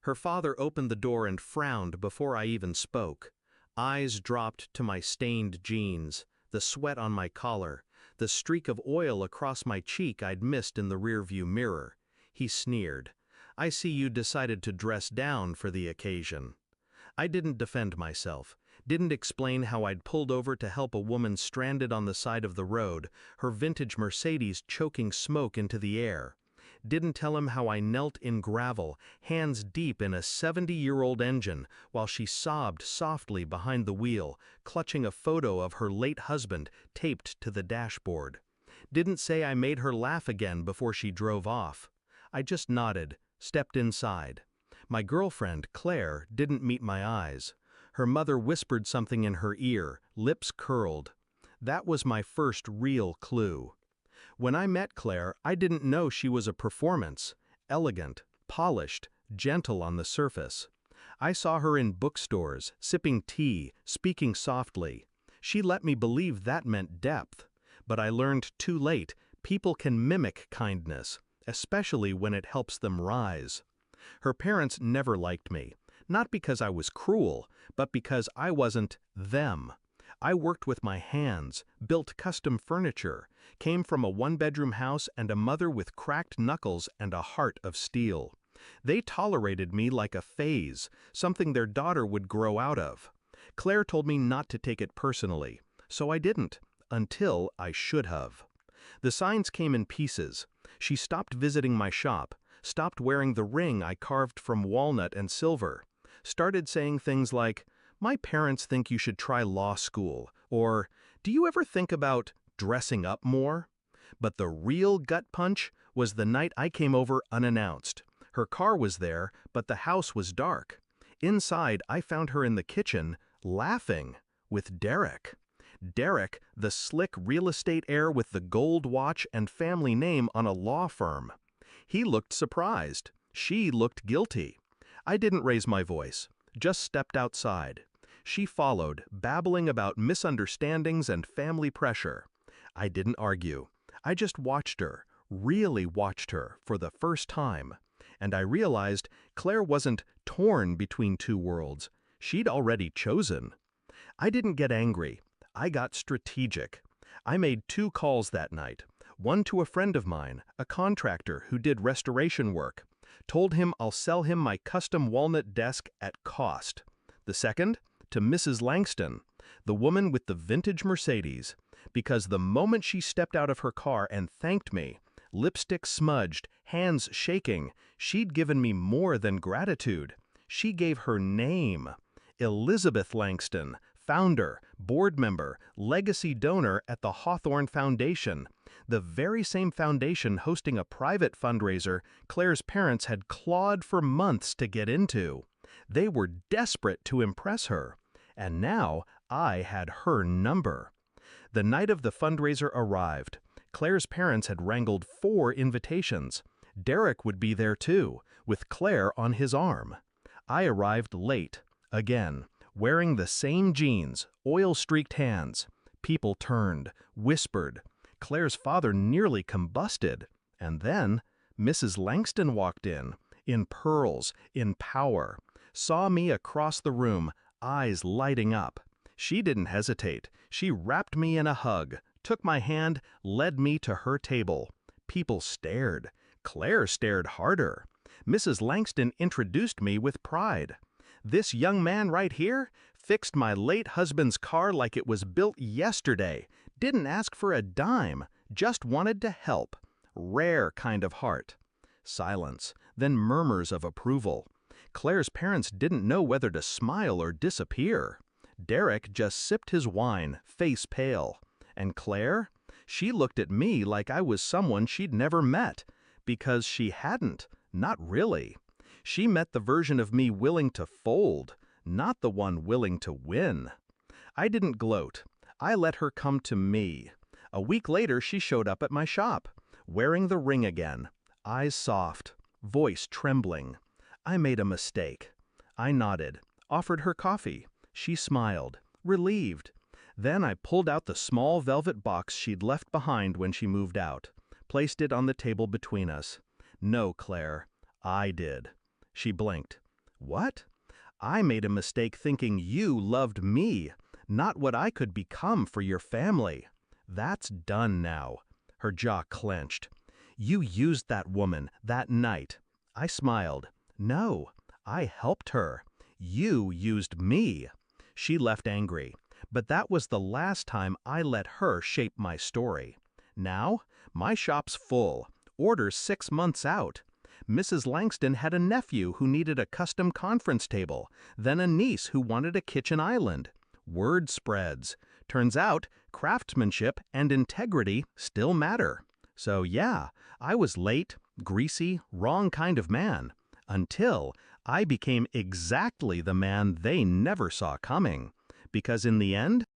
Her father opened the door and frowned before I even spoke. Eyes dropped to my stained jeans, the sweat on my collar, the streak of oil across my cheek I'd missed in the rearview mirror. He sneered. "I see you decided to dress down for the occasion." I didn't defend myself, didn't explain how I'd pulled over to help a woman stranded on the side of the road, her vintage Mercedes choking smoke into the air. Didn't tell him how I knelt in gravel, hands deep in a 70-year-old engine, while she sobbed softly behind the wheel, clutching a photo of her late husband taped to the dashboard. Didn't say I made her laugh again before she drove off. I just nodded, stepped inside. My girlfriend, Claire, didn't meet my eyes. Her mother whispered something in her ear, lips curled. That was my first real clue. When I met Claire, I didn't know she was a performance, elegant, polished, gentle on the surface. I saw her in bookstores, sipping tea, speaking softly. She let me believe that meant depth. But I learned too late, people can mimic kindness, especially when it helps them rise. Her parents never liked me, not because I was cruel, but because I wasn't them. I worked with my hands, built custom furniture, came from a one-bedroom house and a mother with cracked knuckles and a heart of steel. They tolerated me like a phase, something their daughter would grow out of. Claire told me not to take it personally, so I didn't, until I should have. The signs came in pieces. She stopped visiting my shop, stopped wearing the ring I carved from walnut and silver, started saying things like, "My parents think you should try law school," or, "Do you ever think about dressing up more?" But the real gut punch was the night I came over unannounced. Her car was there, but the house was dark. Inside, I found her in the kitchen, laughing, with Derek. Derek, the slick real estate heir with the gold watch and family name on a law firm. He looked surprised. She looked guilty. I didn't raise my voice, just stepped outside. She followed, babbling about misunderstandings and family pressure. I didn't argue. I just watched her, really watched her, for the first time. And I realized Claire wasn't torn between two worlds. She'd already chosen. I didn't get angry. I got strategic. I made 2 calls that night. One to a friend of mine, a contractor who did restoration work. Told him I'll sell him my custom walnut desk at cost. The second, to Mrs. Langston, the woman with the vintage Mercedes, because the moment she stepped out of her car and thanked me, lipstick smudged, hands shaking, she'd given me more than gratitude. She gave her name. Elizabeth Langston, founder, board member, legacy donor at the Hawthorne Foundation, the very same foundation hosting a private fundraiser Claire's parents had clawed for months to get into. They were desperate to impress her, and now I had her number. The night of the fundraiser arrived. Claire's parents had wrangled 4 invitations. Derek would be there too, with Claire on his arm. I arrived late, again, wearing the same jeans, oil-streaked hands. People turned, whispered. Claire's father nearly combusted. And then Mrs. Langston walked in pearls, in power, saw me across the room, eyes lighting up. She didn't hesitate. She wrapped me in a hug, took my hand, led me to her table. People stared. Claire stared harder. Mrs. Langston introduced me with pride. "This young man right here fixed my late husband's car like it was built yesterday. Didn't ask for a dime, just wanted to help. Rare kind of heart." Silence, then murmurs of approval. Claire's parents didn't know whether to smile or disappear. Derek just sipped his wine, face pale. And Claire? She looked at me like I was someone she'd never met. Because she hadn't, not really. She met the version of me willing to fold, not the one willing to win. I didn't gloat. I let her come to me. A week later, she showed up at my shop, wearing the ring again, eyes soft, voice trembling. I made a mistake. I nodded, offered her coffee. She smiled, relieved. Then I pulled out the small velvet box she'd left behind when she moved out, placed it on the table between us. "No, Claire, I did." She blinked. What? I made a mistake thinking you loved me, not what I could become for your family. That's done now. Her jaw clenched. You used that woman, that night. I smiled. No, I helped her. You used me. She left angry. But that was the last time I let her shape my story. Now, my shop's full. Orders 6 months out. Mrs. Langston had a nephew who needed a custom conference table, then a niece who wanted a kitchen island. Word spreads. Turns out, craftsmanship and integrity still matter. So yeah, I was late, greasy, wrong kind of man. Until I became exactly the man they never saw coming. Because in the end,